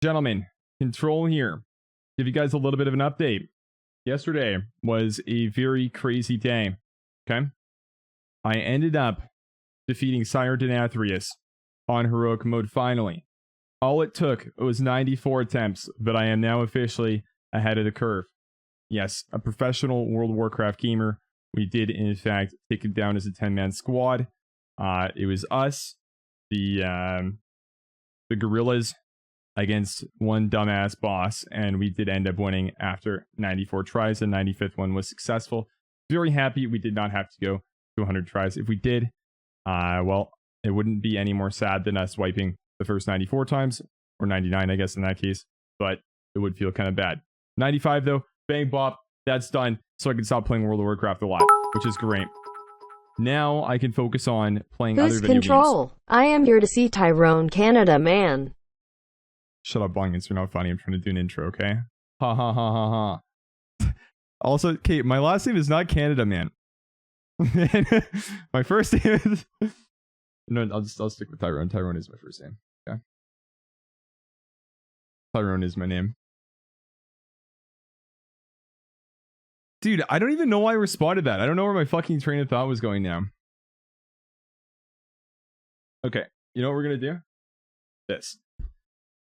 Gentlemen, Control here. Give you guys a little bit of an update. Yesterday was a very crazy day. Okay? I ended up defeating Sire Denathrius on heroic mode finally. All it took was 94 attempts, but I am now officially ahead of the curve. Yes, a professional World of Warcraft gamer. We did, in fact, take it down as a 10-man squad. It was us, the gorillas, against one dumbass boss, and we did end up winning after 94 tries. The 95th one was successful. Very happy we did not have to go to 100 tries. If we did, well, it wouldn't be any more sad than us wiping the first 94 times, or 99, I guess, in that case, but it would feel kind of bad. 95, though, bang bop, that's done, so I can stop playing World of Warcraft a lot, which is great. Now I can focus on playing other video Control? Games. I am here to see Tyrone Canada, man. Shut up, Bongans, you're not funny. I'm trying to do an intro, okay? Ha ha ha ha ha. Also, Kate, my last name is not Canada, man. My first name is... No, I'll stick with Tyrone. Tyrone is my first name. Okay. Tyrone is my name. Dude, I don't even know why I responded that. I don't know where my fucking train of thought was going now. Okay, you know what we're gonna do? This.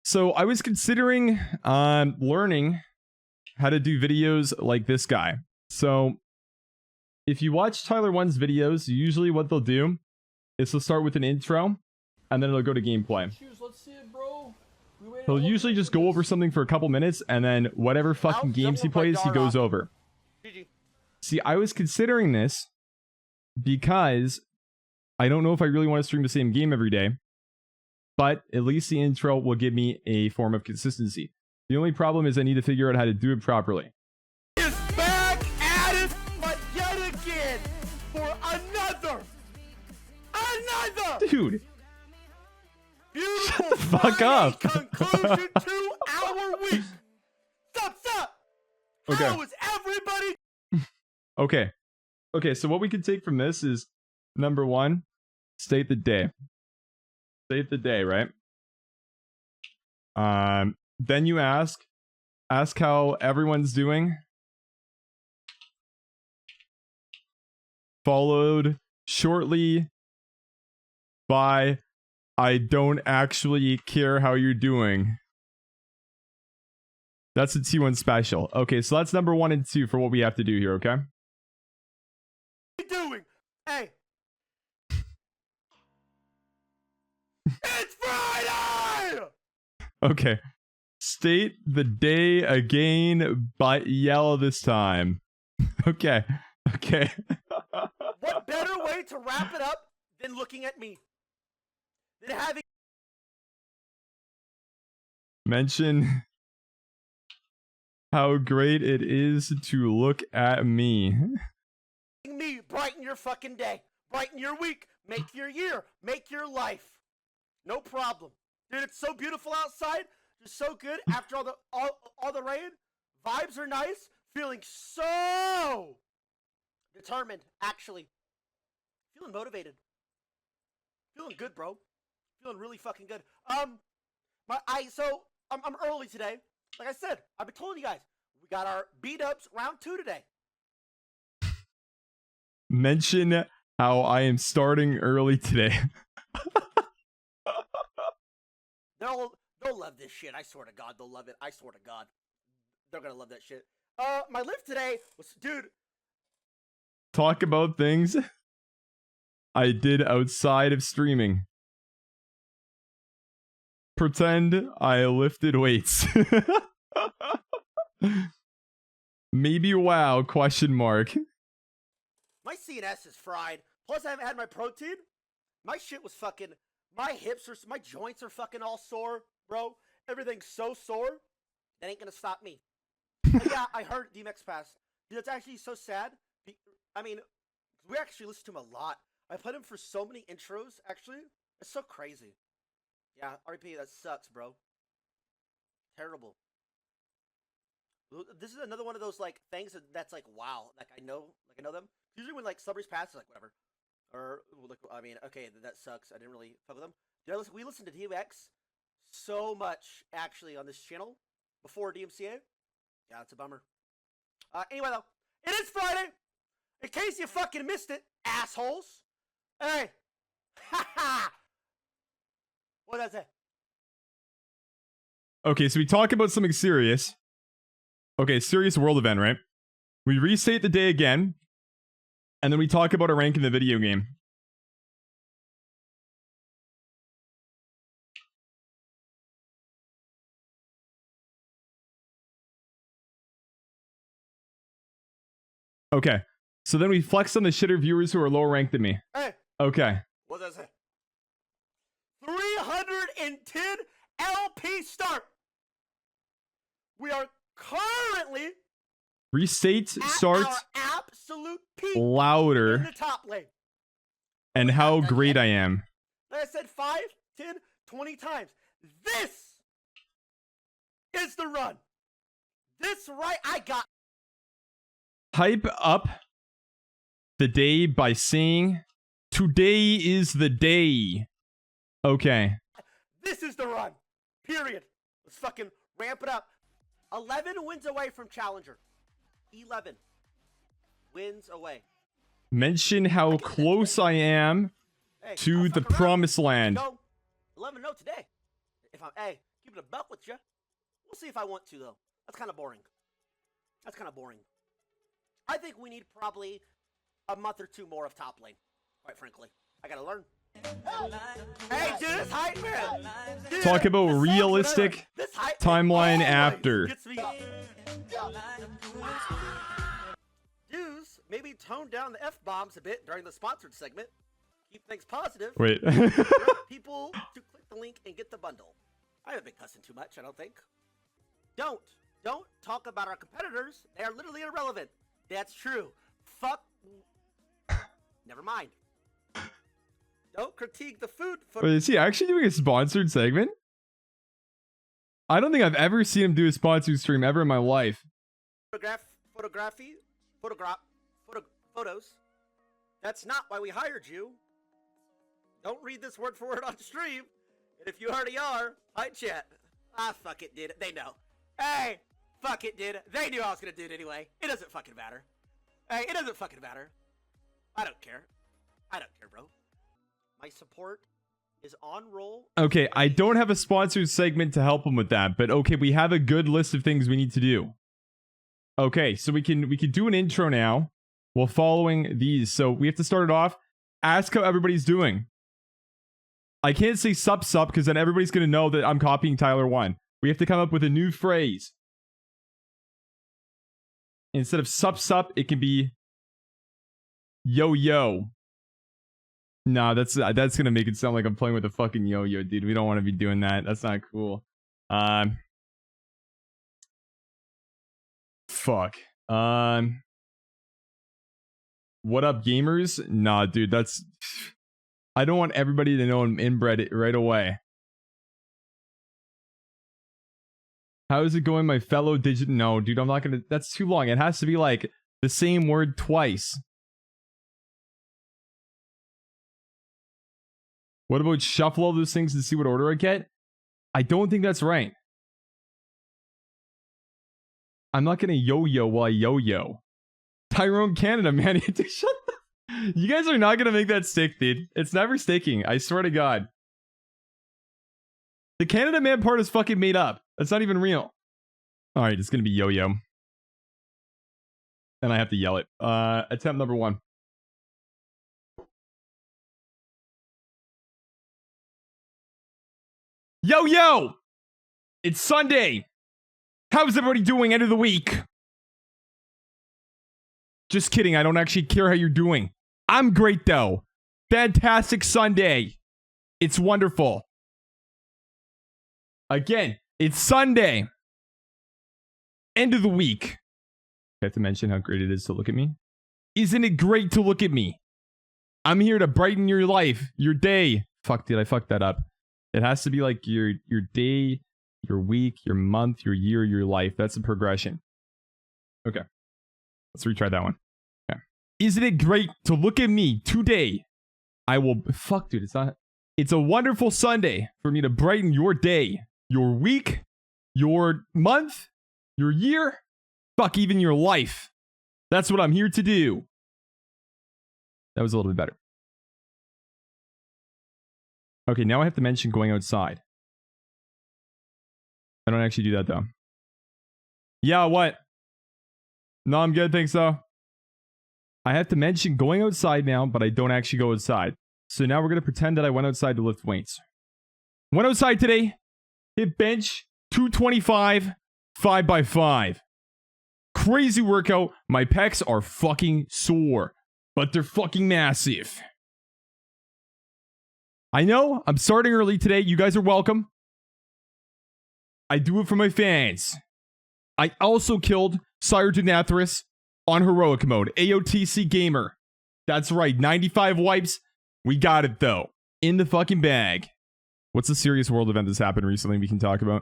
So I was considering learning how to do videos like this guy. So if you watch Tyler 1's videos, usually what they'll do is they'll start with an intro and then it'll go to gameplay. Let's see it, bro. He'll usually just go over something for a couple minutes and then whatever fucking games he plays, he goes over. See, I was considering this because I don't know if I really want to stream the same game every day, but at least the intro will give me a form of consistency. The only problem is I need to figure out how to do it properly. Is back at it, but yet again for another. Dude. Beautiful. Shut the fuck up. Conclusion to our week. Stop. Okay. How is everybody? Okay, so what we can take from this is, number one, state the day. State the day, right? Then you ask how everyone's doing. Followed shortly by, I don't actually care how you're doing. That's a T1 special. Okay, so that's number 1 and 2 for what we have to do here, okay? Doing? Hey. It's Friday! Okay. State the day again, but yell this time. Okay. What better way to wrap it up than looking at me? Than having mention how great it is to look at me. Me brighten your fucking day, brighten your week, make your year, make your life. No problem, dude. It's so beautiful outside. Just so good after all the rain. Vibes are nice. Feeling so determined. Actually, feeling motivated. Feeling good, bro. Feeling really fucking good. I'm early today. Like I said, I've been telling you guys, we got our beat-ups round 2 today. Mention how I am starting early today. They'll love this shit. I swear to God, they'll love it. I swear to God, they're gonna love that shit. My lift today was, dude. Talk about things I did outside of streaming. Pretend I lifted weights. Maybe wow, question mark. My CNS is fried. Plus, I haven't had my protein. My shit was fucking... My joints are fucking all sore, bro. Everything's so sore. That ain't gonna stop me. And yeah, I heard DMX passed. Dude, it's actually so sad. I mean, we actually listen to him a lot. I played him for so many intros, actually. It's so crazy. Yeah, RP, that sucks, bro. Terrible. This is another one of those, like, things that's like, wow. Like, I know them. Usually when, like, celebrities pass, it's like, whatever. Or, like, I mean, okay, that sucks. I didn't really fuck with them. We listened to DMX so much, actually, on this channel before DMCA. Yeah, it's a bummer. Anyway, though, it is Friday. In case you fucking missed it, assholes. Hey. Ha ha. What does it? Okay, so we talk about something serious. Okay, serious world event, right? We restate the day again. And then we talk about a rank in the video game. Okay. So then we flex on the shitter viewers who are lower ranked than me. Hey. Okay. What does it? 310 LP start. We are currently Restate at starts our absolute peak in louder the top lane. and how great I am. Like I said 5, 10, 20 times. This is the run. This right, I got. Hype up the day by saying, today is the day. Okay. This is the run. Period. Let's fucking ramp it up. 11 wins away from Challenger. 11 wins away. Mention how close I am Hey, to I'll the fuck around. promised land. Go 11-0 today. If I'm, hey, keeping a buck with you. We'll see if I want to, though. That's kind of boring. That's kind of boring. I think we need probably a month or two more of top lane, quite frankly. I gotta learn. Hey, dude, this hype, man. Dude, Talk about this sucks, realistic whatever. This hype timeline always after. gets me. Dudes, maybe tone down the F-bombs a bit during the sponsored segment. Keep things positive. Wait. People to click the link and get the bundle. I haven't been cussing too much, I don't think. Don't talk about our competitors. They are literally irrelevant. That's true. Fuck. Never mind. Don't critique the food. Wait, is he actually doing a sponsored segment? I don't think I've ever seen him do a sponsored stream ever in my life. Photos. That's not why we hired you. Don't read this word for word on stream. And if you already are, hi chat. Ah, fuck it, dude. They know. Hey, fuck it, dude. They knew I was gonna do it anyway. It doesn't fucking matter. Hey, it doesn't fucking matter. I don't care. I don't care, bro. My support is on roll. Okay, I don't have a sponsored segment to help him with that, but okay, we have a good list of things we need to do. Okay, so we can do an intro now while following these. So we have to start it off. Ask how everybody's doing. I can't say sup because then everybody's going to know that I'm copying Tyler 1. We have to come up with a new phrase. Instead of sup, it can be yo. Nah, that's gonna make it sound like I'm playing with a fucking yo-yo, dude. We don't want to be doing that. That's not cool. Fuck. What up, gamers? Nah, dude, that's... I don't want everybody to know I'm inbred right away. How is it going, my fellow digit? No, dude, I'm not gonna... That's too long. It has to be, like, the same word twice. What about shuffle all those things to see what order I get? I don't think that's right. I'm not gonna yo-yo while I yo-yo. Tyrone Canada, man. Shut the... You guys are not gonna make that stick, dude. It's never sticking. I swear to God. The Canada man part is fucking made up. That's not even real. Alright, it's gonna be yo-yo. And I have to yell it. Attempt number 1. Yo! It's Sunday! How's everybody doing end of the week? Just kidding, I don't actually care how you're doing. I'm great though. Fantastic Sunday. It's wonderful. Again, it's Sunday. End of the week. I have to mention how great it is to look at me. Isn't it great to look at me? I'm here to brighten your life, your day. Fuck, did I fuck that up? It has to be like your day, your week, your month, your year, your life. That's the progression. Okay. Let's retry that one. Okay. Isn't it great to look at me today? I will... Fuck, dude. It's not... It's a wonderful Sunday for me to brighten your day, your week, your month, your year, fuck, even your life. That's what I'm here to do. That was a little bit better. Okay, now I have to mention going outside. I don't actually do that, though. Yeah, what? No, I'm good, thanks, though. I have to mention going outside now, but I don't actually go outside. So now we're going to pretend that I went outside to lift weights. Went outside today. Hit bench 225, 5x5. Crazy workout. My pecs are fucking sore, but they're fucking massive. I know, I'm starting early today. You guys are welcome. I do it for my fans. I also killed Sire Denathris on heroic mode. AOTC Gamer. That's right, 95 wipes. We got it, though. In the fucking bag. What's the serious world event that's happened recently we can talk about?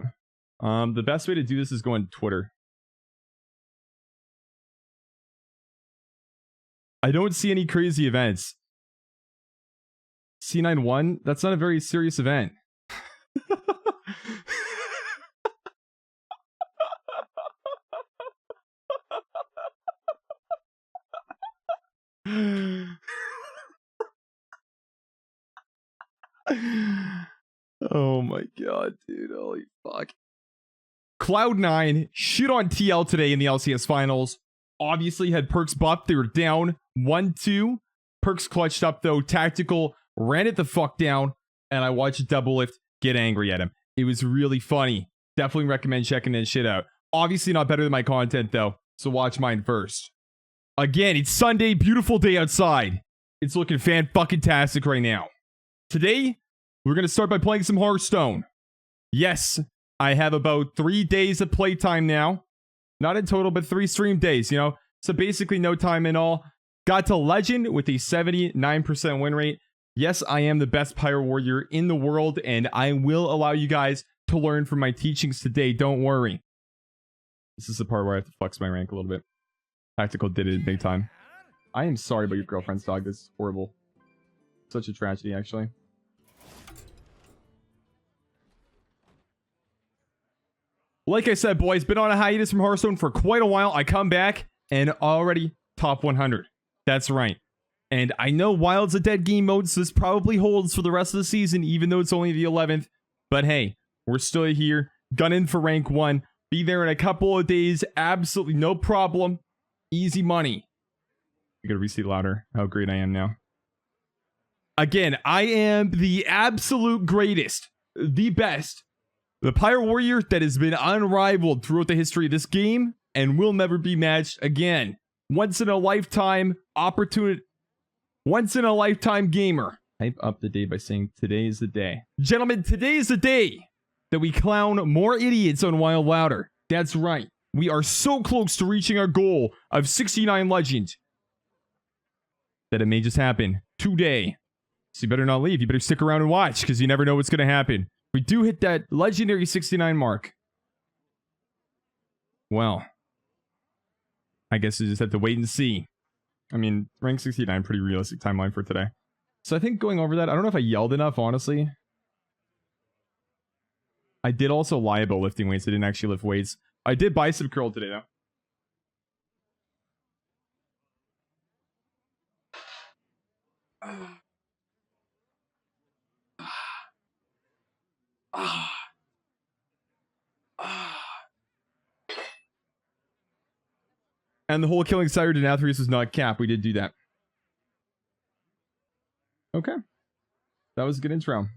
The best way to do this is go on Twitter. I don't see any crazy events. C91? That's not a very serious event. Oh my god, dude. Holy fuck. Cloud9 shit on TL today in the LCS finals. Obviously had Perks buffed. They were down 1-2. Perks clutched up though. Tactical ran it the fuck down. And I watched Double Lift get angry at him. It was really funny. Definitely recommend checking that shit out. Obviously not better than my content though. So watch mine first. Again, it's Sunday. Beautiful day outside. It's looking fan-fucking-tastic right now. Today, we're going to start by playing some Hearthstone. Yes, I have about 3 days of playtime now. Not in total, but 3 stream days, you know? So basically no time in all. Got to Legend with a 79% win rate. Yes, I am the best Pyro Warrior in the world, and I will allow you guys to learn from my teachings today. Don't worry. This is the part where I have to flex my rank a little bit. Tactical did it big time. I am sorry about your girlfriend's dog. This is horrible. Such a tragedy, actually. Like I said, boys, been on a hiatus from Hearthstone for quite a while. I come back and already top 100. That's right. And I know Wild's a dead game mode, so this probably holds for the rest of the season, even though it's only the 11th. But hey, we're still here. Gunning for rank 1. Be there in a couple of days. Absolutely no problem. Easy money. I gotta reseat louder how great I am now. Again, I am the absolute greatest. The best. The Pyro Warrior that has been unrivaled throughout the history of this game and will never be matched again. Once in a lifetime opportunity. Once in a lifetime gamer. Hype up the day by saying today is the day. Gentlemen, today is the day that we clown more idiots on Wild Louder. That's right. We are so close to reaching our goal of 69 Legend that it may just happen today. So you better not leave. You better stick around and watch because you never know what's going to happen. If we do hit that legendary 69 mark, well, I guess we just have to wait and see. I mean, rank 69, pretty realistic timeline for today. So I think going over that, I don't know if I yelled enough, honestly. I did also lie about lifting weights. I didn't actually lift weights. I did bicep curl today, though. And the whole killing Sire Denathris was not cap. We did do that. Okay. That was a good intro.